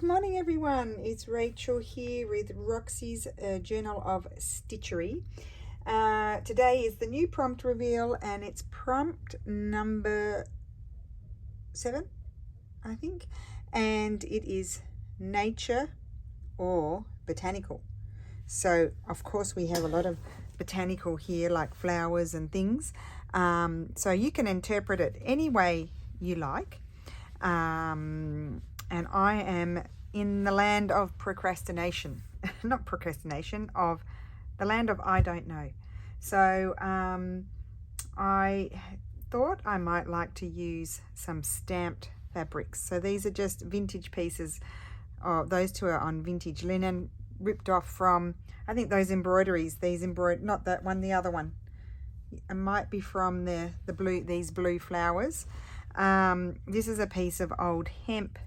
morning everyone, it's Rachel here with Roxy's Journal of Stitchery. Today is the new prompt reveal and it's prompt number 7, I think, and it is nature or botanical. So of course we have a lot of botanical here, like flowers and things, so you can interpret it any way you like. And I am in the land of procrastination, not procrastination, of the land of I don't know. So I thought I might like to use some stamped fabrics. So these are just vintage pieces. Oh, those two are on vintage linen, ripped off from, I think those embroideries, not that one, the other one. It might be from these blue flowers. This is a piece of old hemp.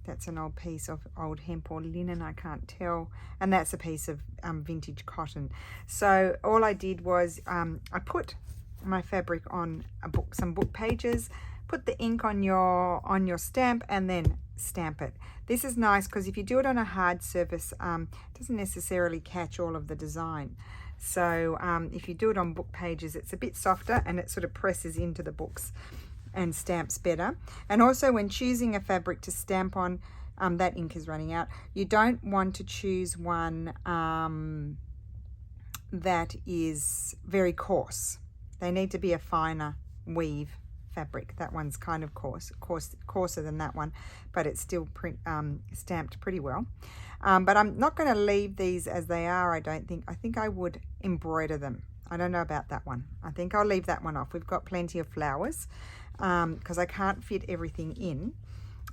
That's an old piece of old hemp or linen, I can't tell, and that's a piece of vintage cotton. So all I did was I put my fabric on some book pages, put the ink on your stamp, and then stamp it. This is nice because if you do it on a hard surface, it doesn't necessarily catch all of the design. So if you do it on book pages, it's a bit softer and it sort of presses into the books and stamps better. And also when choosing a fabric to stamp on, that ink is running out. You don't want to choose one that is very coarse. They need to be a finer weave fabric. That one's kind of coarser than that one, but it's still stamped pretty well. But I'm not going to leave these as they are, I don't think. I think I would embroider them. I don't know about that one. I think I'll leave that one off. We've got plenty of flowers because I can't fit everything in.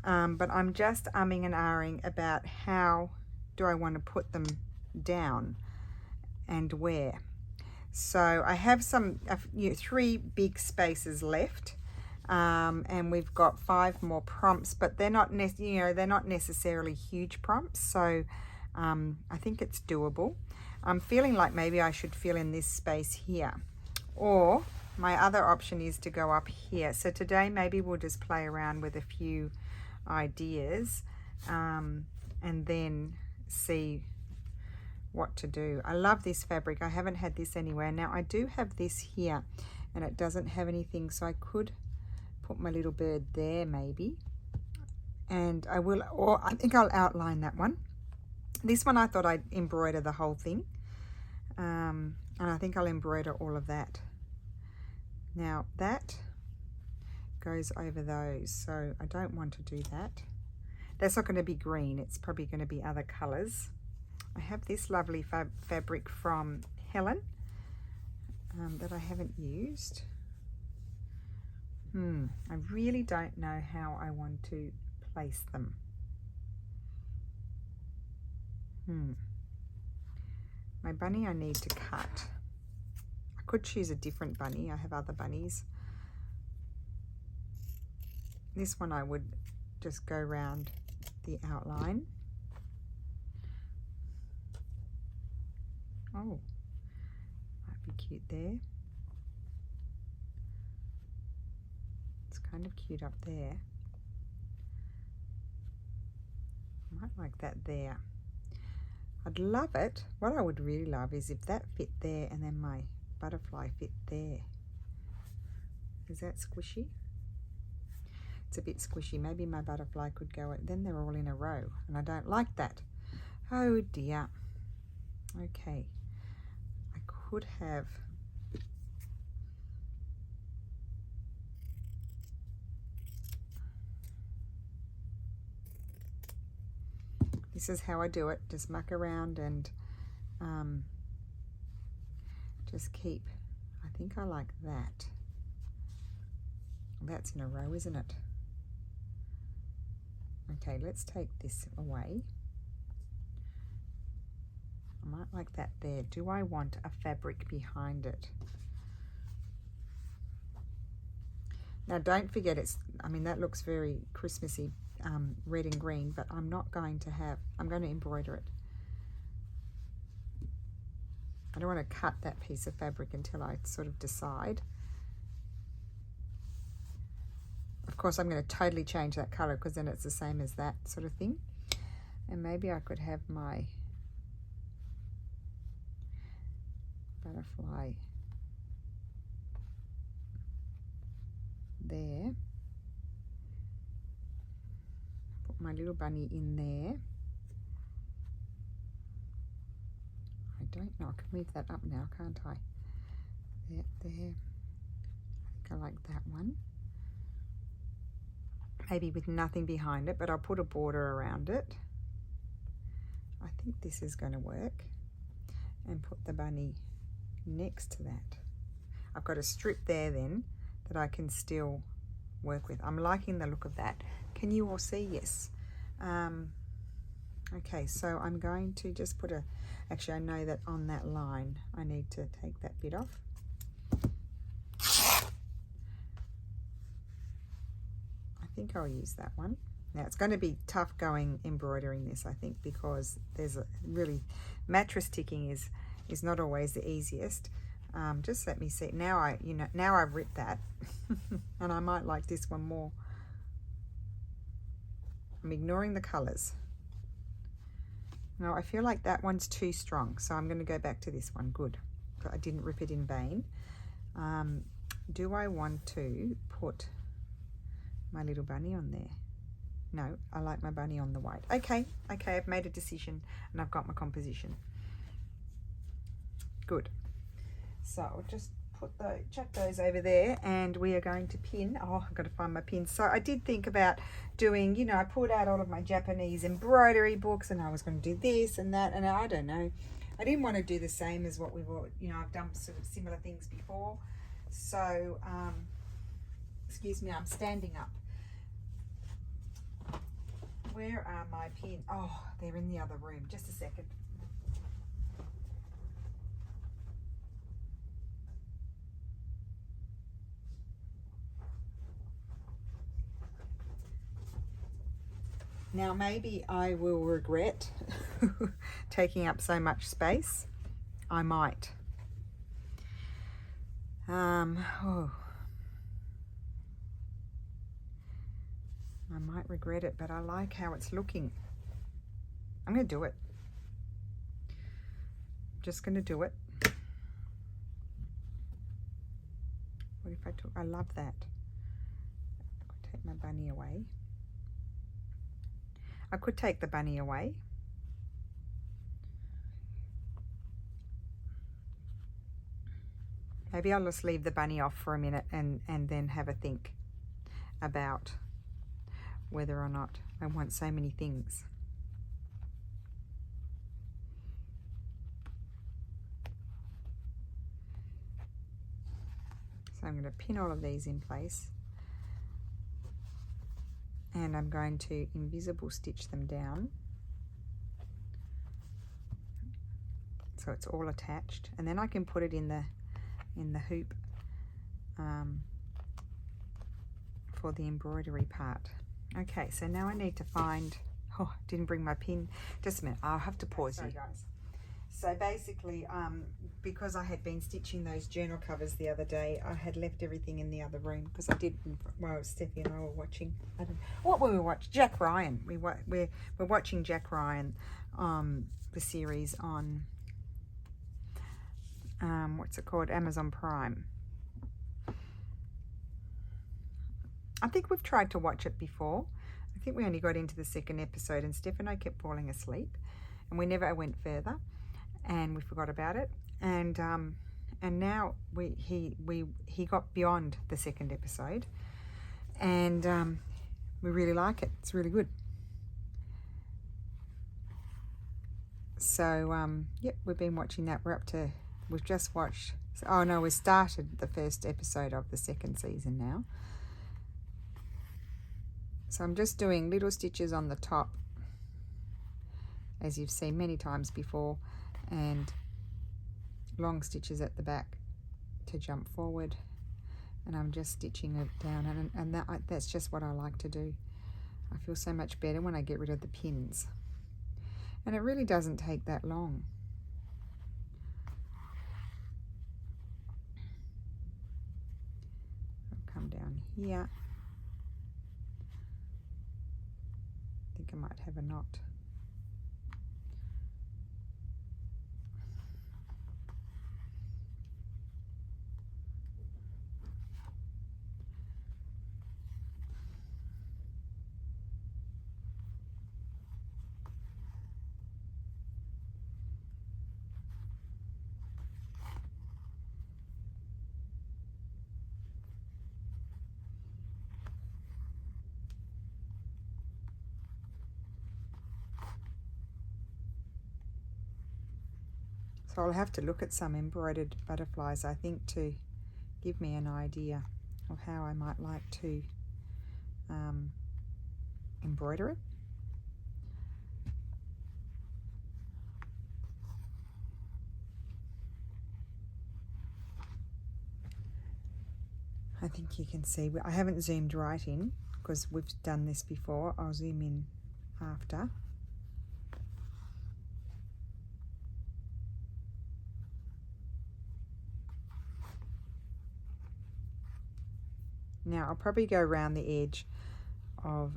But I'm just umming and ahhing about how do I want to put them down and where. So I have 3 big spaces left. And we've got 5 more prompts, but they're not necessarily huge prompts, so I think it's doable. I'm feeling like maybe I should fill in this space here, or my other option is to go up here. So today maybe we'll just play around with a few ideas and then see what to do. I love this fabric. I haven't had this anywhere. Now I do have this here and it doesn't have anything, so I could put my little bird there maybe, and I will, or I think I'll outline that one. This one I thought I'd embroider the whole thing, and I think I'll embroider all of that. Now that goes over those, so I don't want to do that. That's not going to be green, it's probably going to be other colors. I have this lovely fabric from Helen that I haven't used. I really don't know how I want to place them. My bunny I need to cut. I could choose a different bunny. I have other bunnies. This one I would just go around the outline. Oh, might be cute there. Kind of cute up there. I might like that there. I'd love it. What I would really love is if that fit there and then my butterfly fit there. Is that squishy? It's a bit squishy. Maybe my butterfly could go, then they're all in a row and I don't like that. Oh dear. Okay. I could have this is how I do it, just muck around and just keep, I think I like that. That's in a row, isn't it? Okay, let's take this away. I might like that there. Do I want a fabric behind it? Now don't forget that looks very Christmassy, red and green, but I'm going to embroider it. I don't want to cut that piece of fabric until I sort of decide. Of course, I'm going to totally change that colour because then it's the same as that sort of thing. And maybe I could have my butterfly there. Put my little bunny in there. I don't know, I can move that up now, can't I? There. I think I like that one. Maybe with nothing behind it, but I'll put a border around it. I think this is going to work. And put the bunny next to that. I've got a strip there then that I can still work with. I'm liking the look of that. Can you all see? Yes. Okay, so I'm going to just put a, actually I know that on that line I need to take that bit off. I think I'll use that one. Now it's going to be tough going embroidering this, I think, because there's a really, mattress ticking is not always the easiest. Just let me see. Now now I've ripped that and I might like this one more. I'm ignoring the colours. No, I feel like that one's too strong, so I'm going to go back to this one. Good. I didn't rip it in vain. Do I want to put my little bunny on there? No, I like my bunny on the white. Okay, I've made a decision and I've got my composition. Good. So I'll just chuck those over there, and we are going to pin. Oh, I've got to find my pins. So I did think about doing, you know, I pulled out all of my Japanese embroidery books and I was going to do this and that, and I don't know. I didn't want to do the same as what we've, you know, I've done sort of similar things before. So, excuse me, I'm standing up. Where are my pins? Oh, they're in the other room. Just a second. Now maybe I will regret taking up so much space. I might. Oh. I might regret it, but I like how it's looking. I'm going to do it. Just going to do it. What if I took, I love that. I'll take my bunny away. I could take the bunny away. Maybe I'll just leave the bunny off for a minute and then have a think about whether or not I want so many things. So I'm going to pin all of these in place. And I'm going to invisible stitch them down so it's all attached, and then I can put it in the hoop for the embroidery part. Okay, so now I need to find, oh, didn't bring my pin. Just a minute, I'll have to pause you guys. So basically, because I had been stitching those journal covers the other day, I had left everything in the other room because I did, well, Steffi and I were watching, I don't know, what were we watching? Jack Ryan. We're watching Jack Ryan, the series on, what's it called? Amazon Prime. I think we've tried to watch it before. I think we only got into the second episode and Steph and I kept falling asleep and we never went further and we forgot about it. And now he got beyond the second episode and we really like it. It's really good. So yep, we've been watching that. We've just watched, oh no, we started the first episode of the second season now. So I'm just doing little stitches on the top, as you've seen many times before, and long stitches at the back to jump forward. And I'm just stitching it down, and that's just what I like to do. I feel so much better when I get rid of the pins. And it really doesn't take that long. I'll come down here. think I might have a knot. So I'll have to look at some embroidered butterflies, I think, to give me an idea of how I might like to embroider it. I think you can see, I haven't zoomed right in because we've done this before. I'll zoom in after. Now I'll probably go around the edge of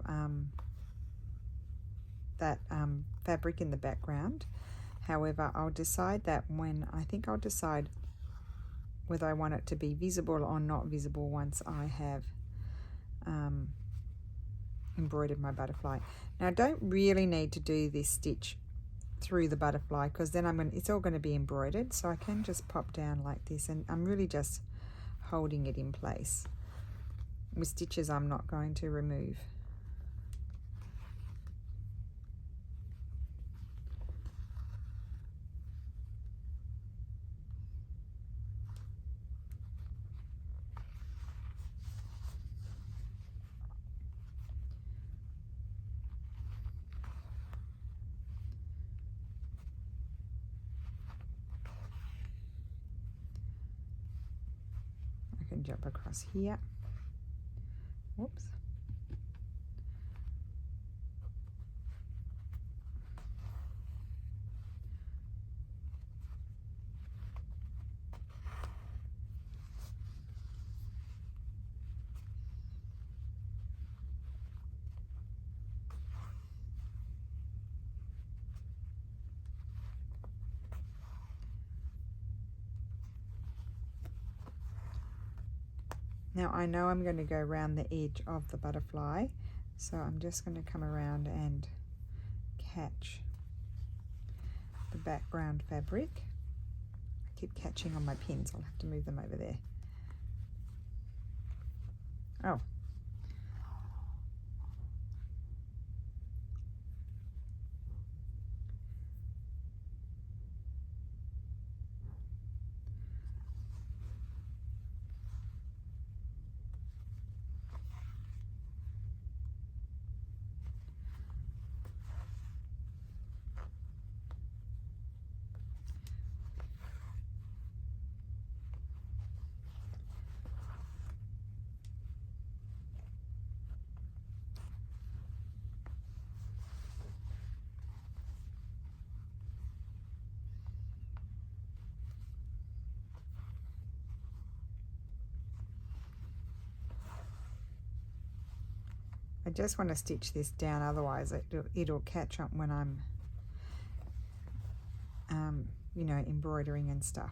that fabric in the background. However, I'll decide that I think I'll decide whether I want it to be visible or not visible once I have embroidered my butterfly. Now I don't really need to do this stitch through the butterfly because then it's all going to be embroidered, so I can just pop down like this, and I'm really just holding it in place with stitches I'm not going to remove. I can jump across here. Whoops. Now I know I'm going to go around the edge of the butterfly, so I'm just going to come around and catch the background fabric. I keep catching on my pins, I'll have to move them over there. Oh. I just want to stitch this down, otherwise it'll catch up when I'm, you know, embroidering and stuff.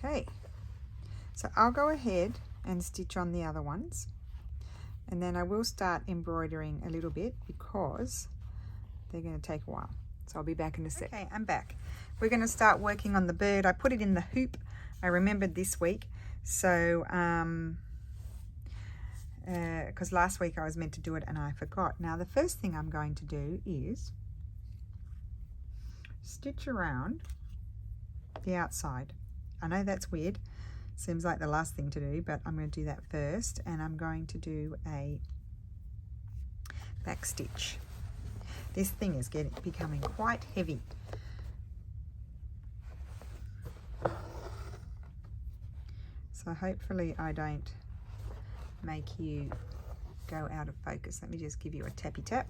Okay, so I'll go ahead and stitch on the other ones, and then I will start embroidering a little bit because they're going to take a while. So I'll be back in a sec. Okay, I'm back. We're going to start working on the bird. I put it in the hoop. I remembered this week. So, because last week I was meant to do it and I forgot. Now the first thing I'm going to do is stitch around the outside. I know that's weird. Seems like the last thing to do, but I'm going to do that first, and I'm going to do a back stitch. This thing is becoming quite heavy. So hopefully I don't make you go out of focus. Let me just give you a tappy tap.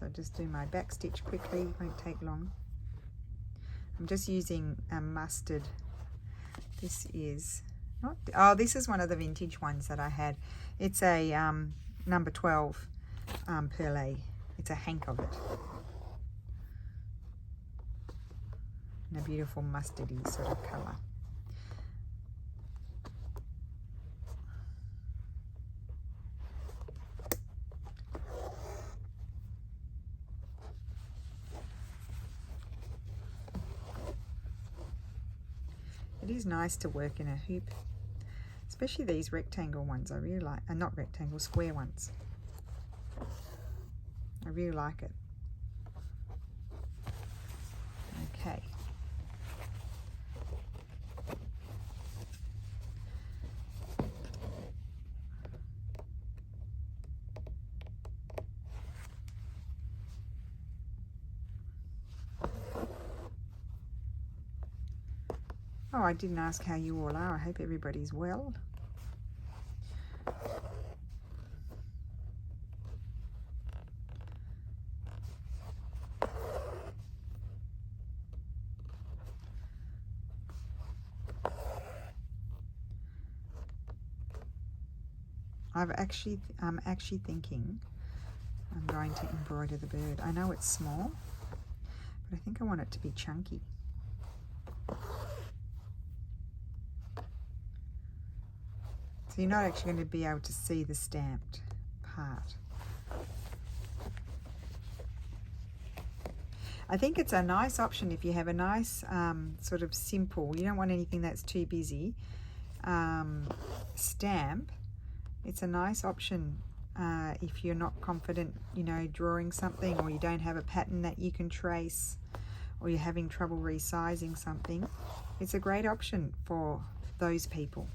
So just do my back stitch quickly, won't take long. I'm just using a mustard. This is not, oh, this is one of the vintage ones that I had. It's a number 12 perlé. It's a hank of it. In a beautiful mustardy sort of colour. It is nice to work in a hoop, especially these rectangle ones. I really like, not rectangle, square ones. I really like it. Okay. Oh, I didn't ask how you all are. I hope everybody's well. I'm actually thinking I'm going to embroider the bird. I know it's small, but I think I want it to be chunky. So you're not actually going to be able to see the stamped part. I think it's a nice option if you have a nice sort of simple, you don't want anything that's too busy, stamp. It's a nice option if you're not confident, you know, drawing something, or you don't have a pattern that you can trace, or you're having trouble resizing something. It's a great option for those people.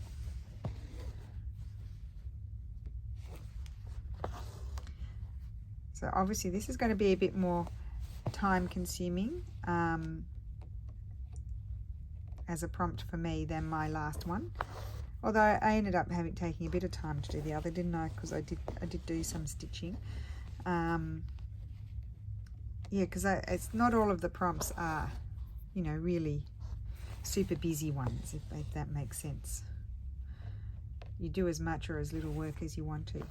So obviously this is going to be a bit more time consuming as a prompt for me than my last one. Although I ended up taking a bit of time to do the other, didn't I? Because I did do some stitching. Yeah, because it's not all of the prompts are, you know, really super busy ones, if that makes sense. You do as much or as little work as you want to.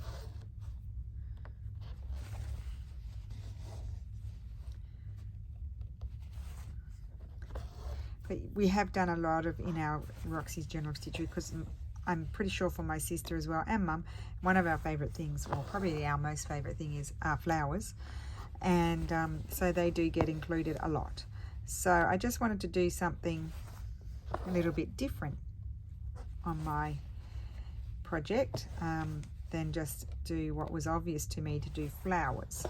But we have done a lot of in our Roxy's General Stitchery, because I'm pretty sure for my sister as well and Mum, one of our favourite things, or probably our most favourite thing, is flowers, and so they do get included a lot. So I just wanted to do something a little bit different on my project than just do what was obvious to me to do flowers.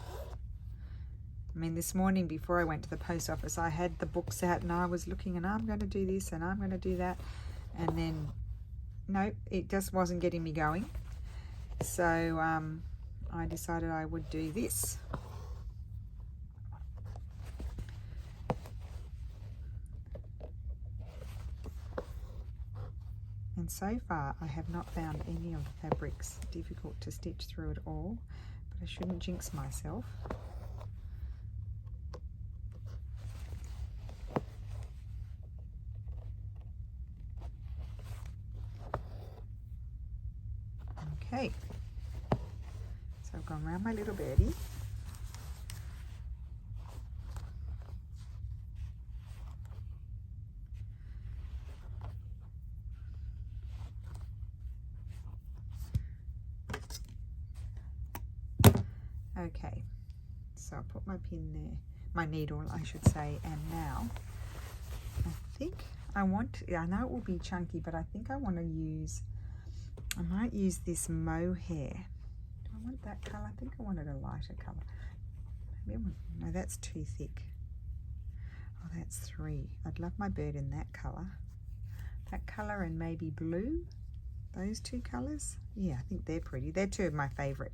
I mean, this morning before I went to the post office, I had the books out and I was looking, and I'm going to do this and I'm going to do that, and then nope, it just wasn't getting me going. So I decided I would do this. And so far I have not found any of the fabrics difficult to stitch through at all, but I shouldn't jinx myself. Okay, So I've gone around my little birdie. Okay, so I'll put my pin there, my needle I should say, and now I think I know it will be chunky, but I think I want to use, I might use this mohair. Do I want that colour? I think I wanted a lighter colour. Maybe no, that's too thick. Oh, that's 3. I'd love my bird in that colour. That colour and maybe blue. Those 2 colours. Yeah, I think they're pretty. They're 2 of my favourite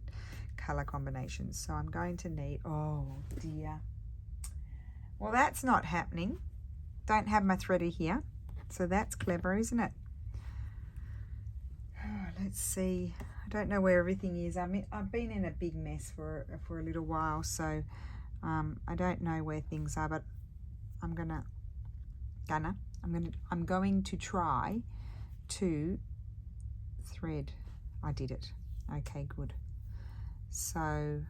colour combinations. So I'm going to need, oh dear. Well, that's not happening. Don't have my threader here. So that's clever, isn't it? Oh, let's see. I don't know where everything is. I've been in a big mess for a little while, so I don't know where things are, but I'm going to try to thread. I did it. Okay, good. So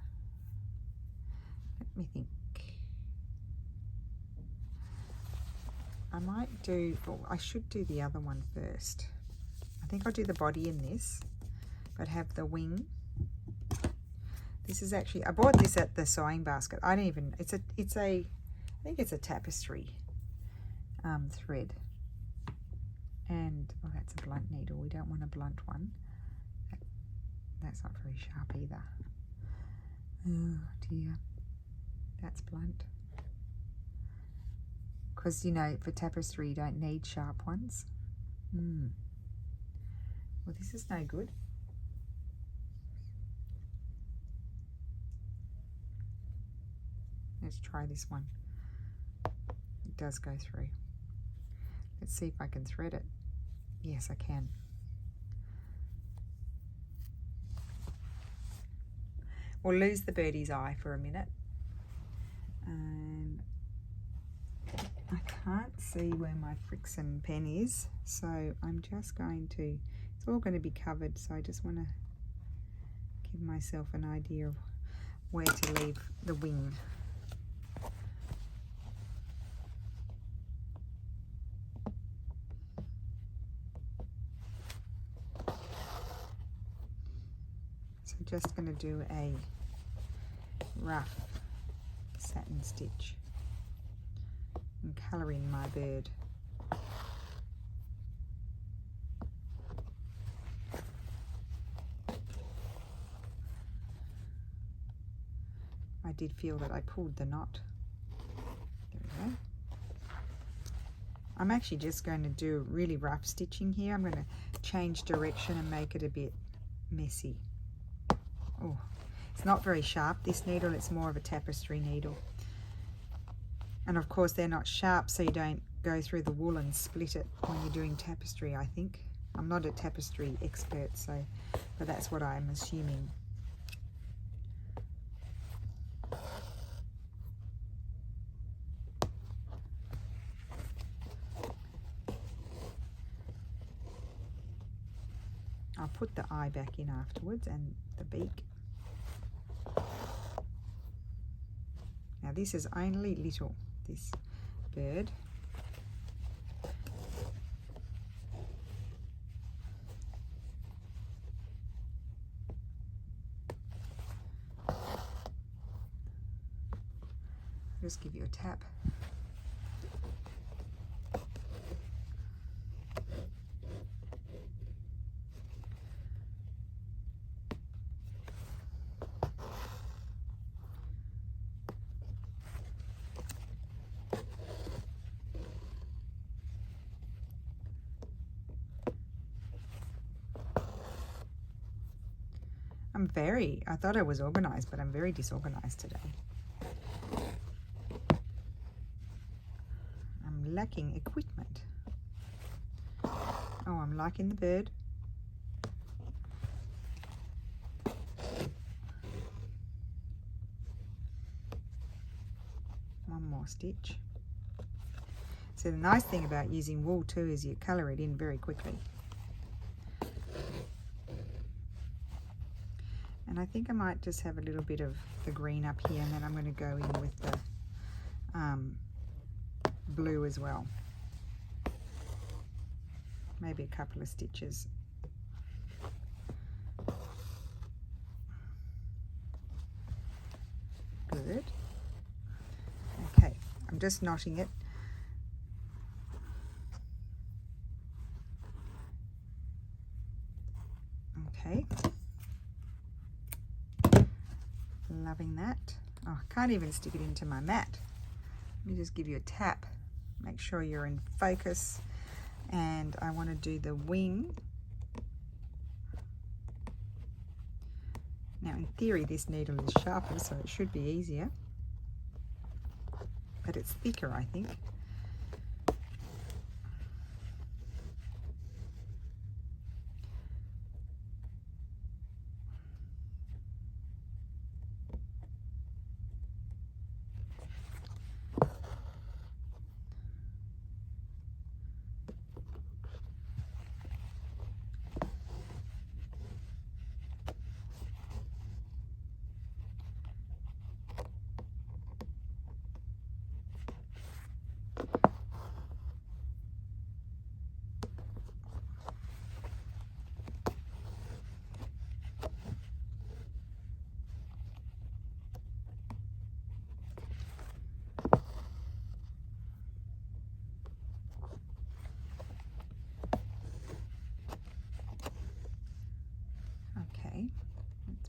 let me think. I might do, oh, I should do the other one first. I think I'll do the body in this, but have the wing. This is actually, I bought this at the sewing basket. I don't even, I think it's a tapestry thread. And, oh, that's a blunt needle. We don't want a blunt one. That's not very sharp either. Oh dear, that's blunt. Because, you know, for tapestry you don't need sharp ones. Well, this is no good. Let's try this one. It does go through. Let's see if I can thread it. Yes, I can. We'll lose the birdie's eye for a minute. And I can't see where my Friction pen is, so I'm just going to, it's all going to be covered, so I just want to give myself an idea of where to leave the wing. So just going to do a rough satin stitch and colour in my bird. I did feel that I pulled the knot. There we go. I'm actually just going to do really rough stitching here. I'm going to change direction and make it a bit messy. Oh, it's not very sharp, this needle. It's more of a tapestry needle. And of course they're not sharp, so you don't go through the wool and split it when you're doing tapestry, I think. I'm not a tapestry expert, so, but that's what I'm assuming. I'll put the eye back in afterwards and the beak. Now this is only little, this bird. Just give you a tap. I thought I was organized, but I'm very disorganized today. I'm lacking equipment. Oh, I'm liking the bird. One more stitch. So the nice thing about using wool too is you color it in very quickly. And I think I might just have a little bit of the green up here, and then I'm going to go in with the blue as well. Maybe a couple of stitches. Good. Okay, I'm just knotting it. Okay. Loving that. Oh, I can't even stick it into my mat. Let me just give you a tap. Make sure you're in focus. And I want to do the wing. Now in theory this needle is sharper, so it should be easier. But it's thicker, I think.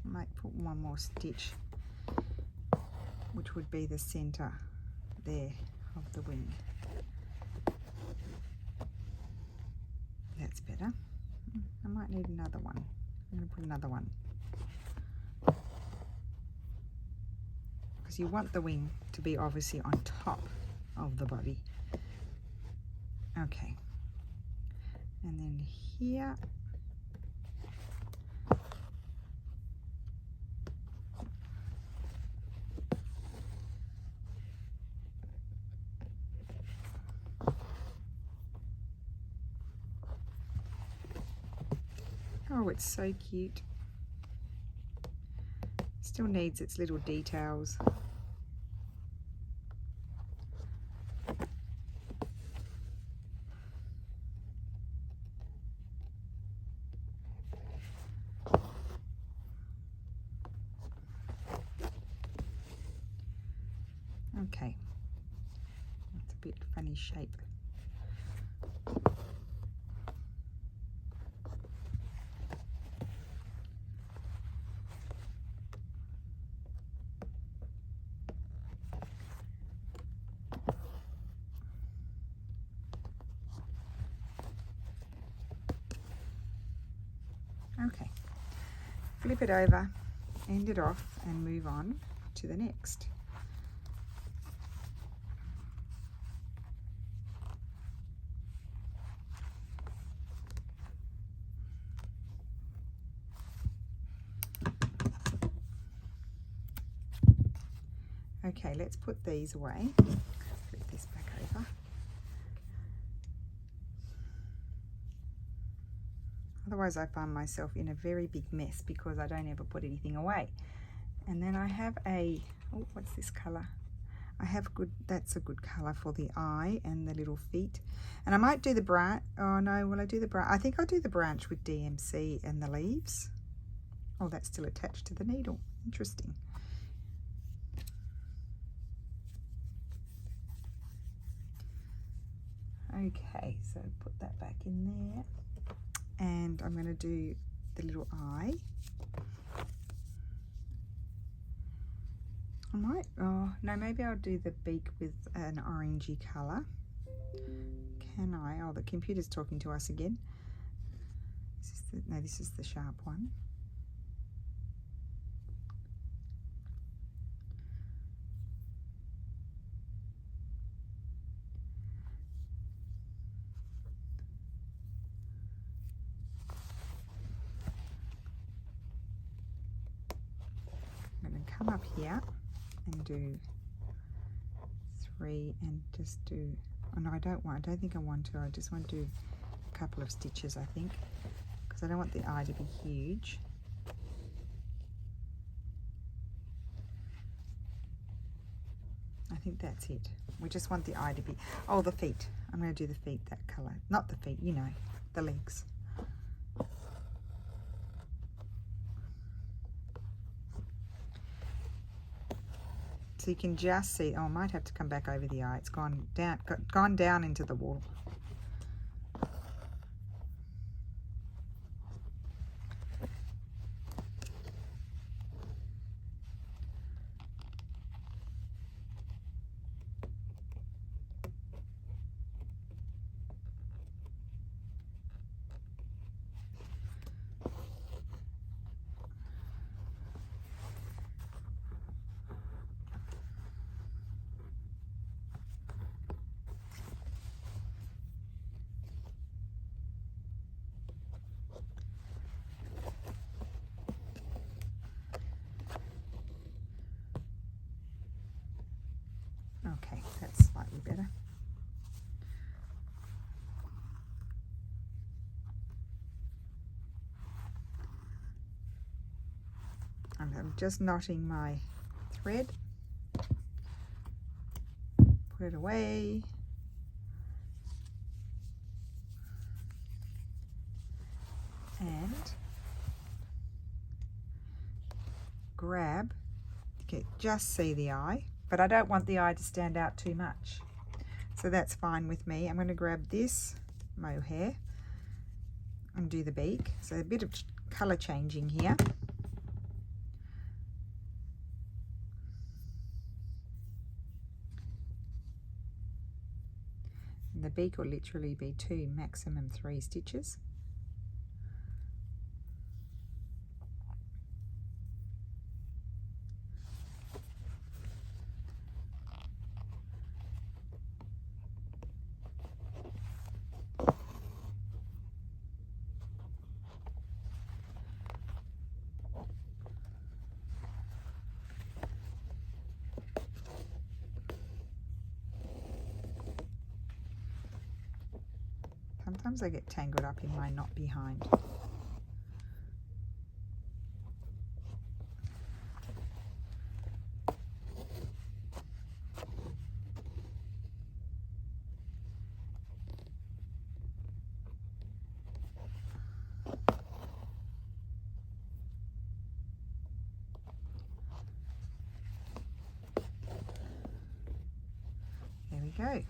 Might put one more stitch, which would be the center there of the wing. That's better. I might need another one. I'm going to put another one, because you want the wing to be obviously on top of the body. Okay, and then here oh, it's so cute. Still needs its little details. Okay, it's a bit funny shape. Okay, flip it over, end it off, and move on to the next. Okay, let's put these away. Flip this back over. Otherwise I find myself in a very big mess because I don't ever put anything away. And then I have a, oh, what's this colour? I have good, that's a good colour for the eye and the little feet. And I might do the branch, oh no, will I do the branch? I think I'll do the branch with DMC and the leaves. Oh, that's still attached to the needle. Interesting. Okay, so put that back in there. And I'm going to do the little eye. I might, oh no, maybe I'll do the beak with an orangey colour. Can I? Oh, the computer's talking to us again. No, this is the sharp one. I'm going to come up here and do 3 and just do, oh no, I don't think I want to. I just want to do a couple of stitches, I think, because I don't want the eye to be huge. think that's it. We just want the eye to be, oh, the feet. I'm going to do the feet that colour. Not the feet, you know, the legs. So you can just see, oh, I might have to come back over the eye. It's gone down into the wall. Okay, that's slightly better. I'm just knotting my thread. Put it away. And grab, okay, just see the eye, but I don't want the eye to stand out too much. So that's fine with me. I'm going to grab this mohair and do the beak. So a bit of colour changing here. And the beak will literally be 2, maximum 3 stitches. Sometimes I get tangled up in my knot behind. There we go.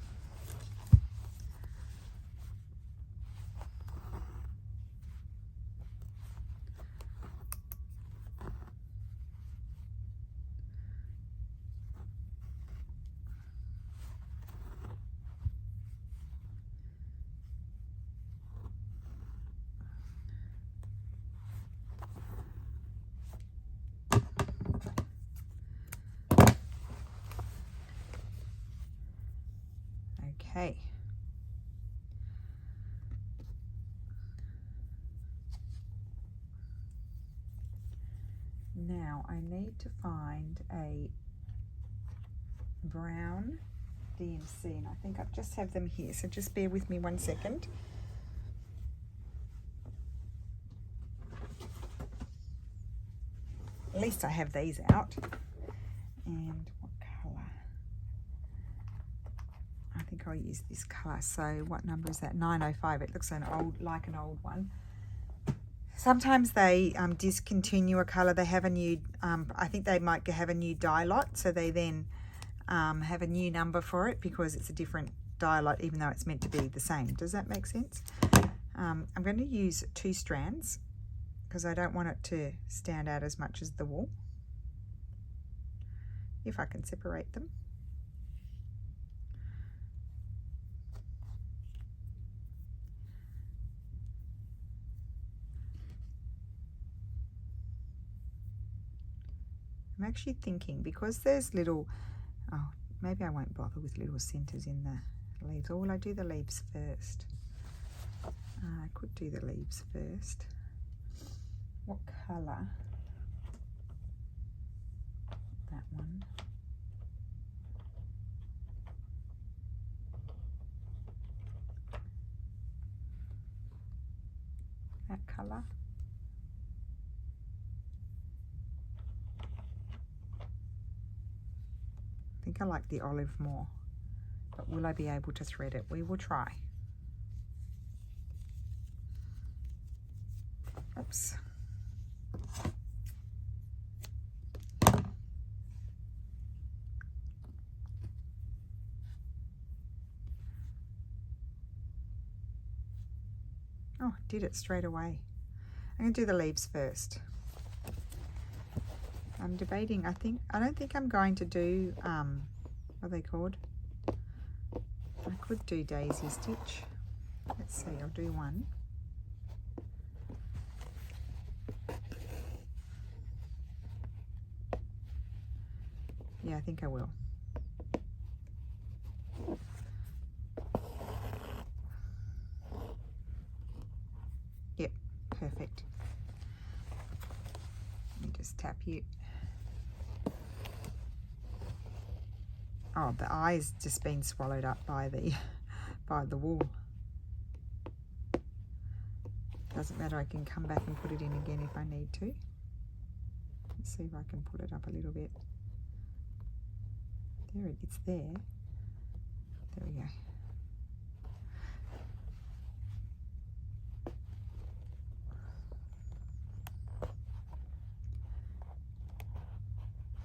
Okay. Now I need to find a brown DMC, and I think I just have them here, so just bear with me 1 second. At least I have these out. And what colour? I think I'll use this colour. So what number is that? 905. It looks like an old one. Sometimes they discontinue a colour. They have a new, I think they might have a new dye lot, so they then have a new number for it because it's a different dye lot, even though it's meant to be the same. Does that make sense? I'm going to use 2 strands because I don't want it to stand out as much as the wool. If I can separate them. I'm actually thinking, because there's little, oh, maybe I won't bother with little centres in the leaves, or will I do the leaves first? I could do the leaves first. What colour? That one. That colour. I think I like the olive more, but will I be able to thread it? We will try. Oops. Oh, did it straight away. I'm going to do the leaves first. I'm debating, I don't think I'm going to do, what are they called? I could do daisy stitch. Let's see, I'll do one. Yeah, I think I will. Yep, perfect. Let me just tap you. Oh, the eye's just been swallowed up by the wool. Doesn't matter, I can come back and put it in again if I need to. Let's see if I can pull it up a little bit. There, it's there. There we go.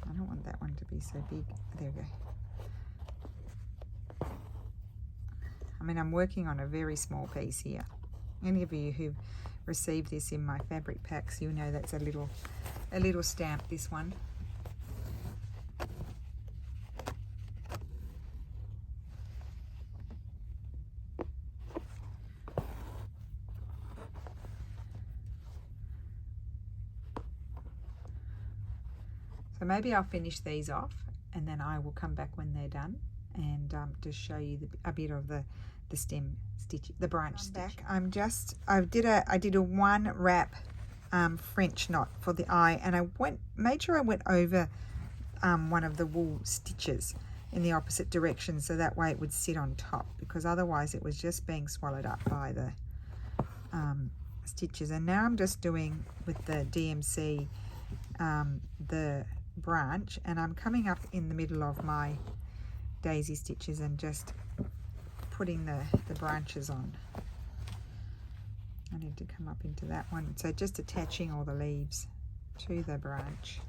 I don't want that one to be so big. There we go. I mean, I'm working on a very small piece here. Any of you who've received this in my fabric packs, you'll know that's a little stamp, this one. So maybe I'll finish these off and then I will come back when they're done and just show you a bit of the stem stitch, the branch stitch. I did a one wrap French knot for the eye, and I made sure I went over one of the wool stitches in the opposite direction, so that way it would sit on top, because otherwise it was just being swallowed up by the stitches. And now I'm just doing with the DMC the branch, and I'm coming up in the middle of my daisy stitches and just putting the branches on. I need to come up into that one, so just attaching all the leaves to the branch.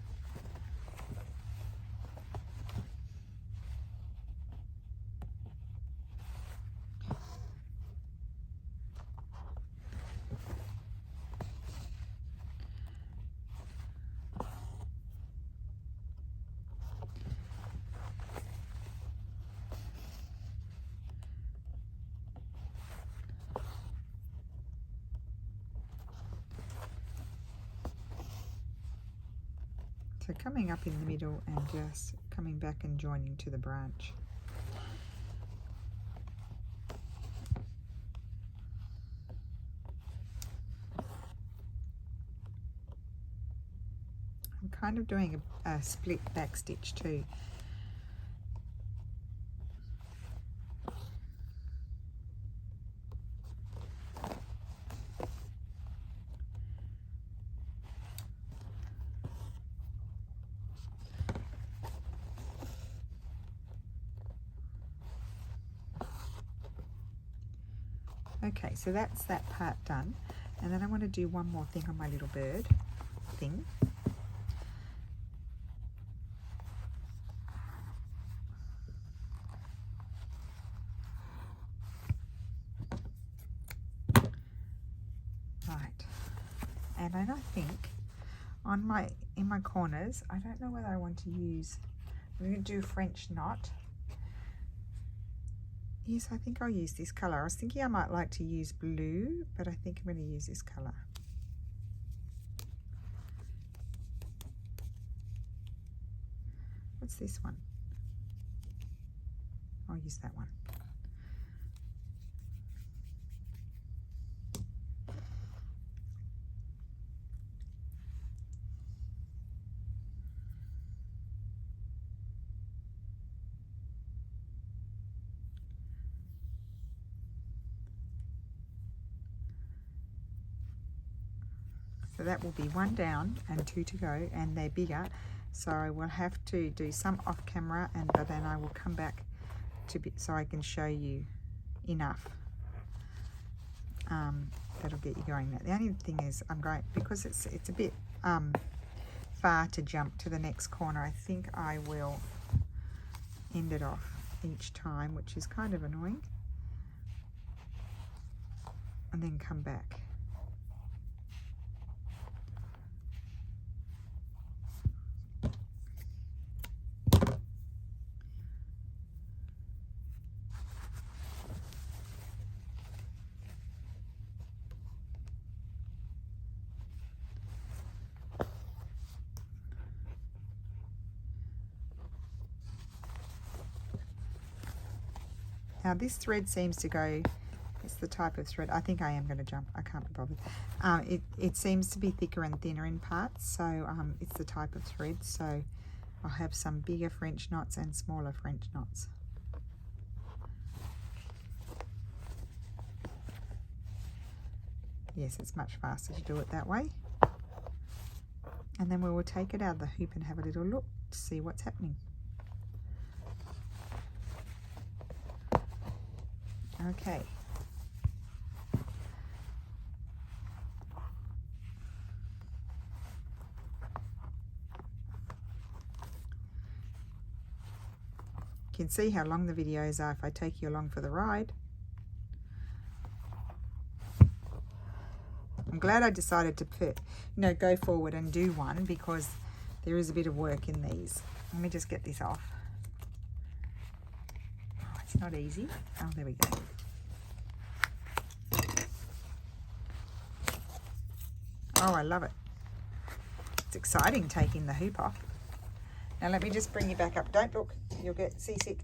So coming up in the middle and just coming back and joining to the branch. I'm kind of doing a split back stitch too. Okay, so that's that part done, and then I want to do one more thing on my little bird thing. Right, and then I think in my corners, I don't know whether I want to use, I'm going to do a French knot. Yes, I think I'll use this colour. I was thinking I might like to use blue, but I think I'm going to use this colour. What's this one? I'll use that one. So that will be one down and two to go, and they're bigger. So I will have to do some off camera, but then I will come back so I can show you enough. That'll get you going. The only thing is I'm going, because it's a bit far to jump to the next corner, I think I will end it off each time, which is kind of annoying, and then come back. Now this thread seems to go, it's the type of thread, I think I am going to jump, I can't be bothered. It seems to be thicker and thinner in parts, so it's the type of thread, so I'll have some bigger French knots and smaller French knots. Yes, it's much faster to do it that way. And then we will take it out of the hoop and have a little look to see what's happening. Okay. You can see how long the videos are if I take you along for the ride. I'm glad I decided to go forward and do one, because there is a bit of work in these. Let me just get this off. Oh, it's not easy. Oh, there we go. Oh, I love it. It's exciting taking the hoop off. Now let me just bring you back up. Don't look, you'll get seasick.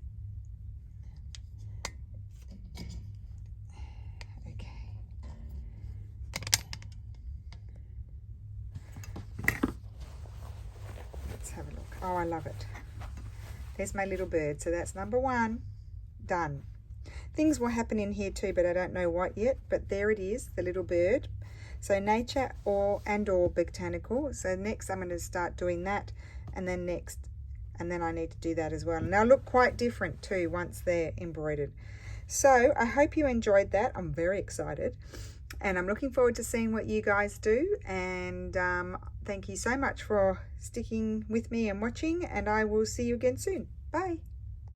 Okay. Let's have a look. Oh, I love it. There's my little bird. So that's number 1. Done. Things will happen in here too, but I don't know what yet. But there it is, the little bird. So nature or botanical. So next I'm going to start doing that, and then I need to do that as well. And they'll look quite different too once they're embroidered. So I hope you enjoyed that. I'm very excited, and I'm looking forward to seeing what you guys do. And thank you so much for sticking with me and watching, and I will see you again soon. Bye.